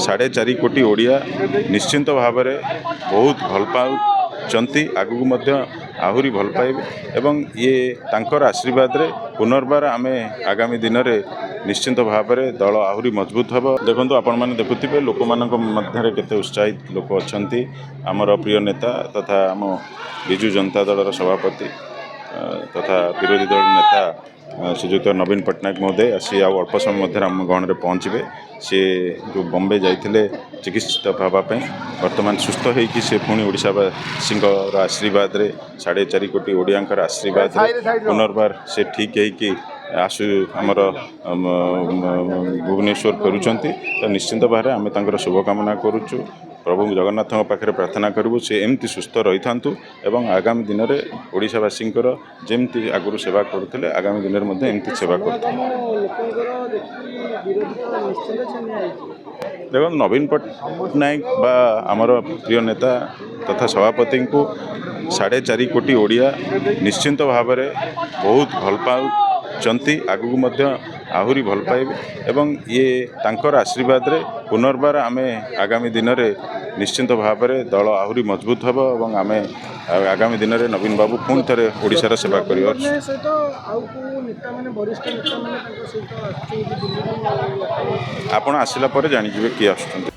4.5 कोटी ओडिया निश्चिंत भाव में बहुत भल पाउचंती आगु आहुरी भल पाइबे एवं ये तांकर आशीर्वाद रे पुनर्बार आमे आगामी दिन में निश्चिंत भाव में दल आहुरी मजबूत हम देखो आपण मैंने देखुवे लोक मध्य केते उत्साहित लोक अच्छा आमर प्रिय नेता तथा आम विजु जनता दल सभापति तथा विरोधी दल नेता श्रीजुक्त नवीन पट्टनायक महोदय आसी अल्प समय मध्य आम गहन में पहुँचे सी जो बॉम्बे जाते चिकित्सित होगापी बर्तमान सुस्थ होगी सी पुणी ओडावासी आशीर्वाद रे 4.5 कोटी ओडिया आशीर्वाद पुनर्बार से ठीक है आसु आमर भुवनेश्वर फेरुंट तो निश्चिंत भाव में आम शुभकामना करुचु प्रभु जगन्नाथ पाखे प्रार्थना करूँ से एमती सुस्थ रही था एवं आगामी दिन में ओडावासी जमती आगुरी सेवा करुले आगामी दिन में एमती सेवा कर देखो नवीन पट्टनायक बा आमर प्रिय नेता तथा सभापति को 4.5 कोटी ओडिया निश्चिंत भाव में बहुत भल पाउचंती आगु आहुरी भल पाइबे एवं ये तांकर आशीर्वाद रे पुनर्बार आमे आगामी दिन में निश्चिंत भाव में दल आहुरी मजबूत हम और आमे आगामी दिन में नवीन बाबू पुणी थे ओडिशार सेवा कर आपण आसला जानीजे किए आसुचंती।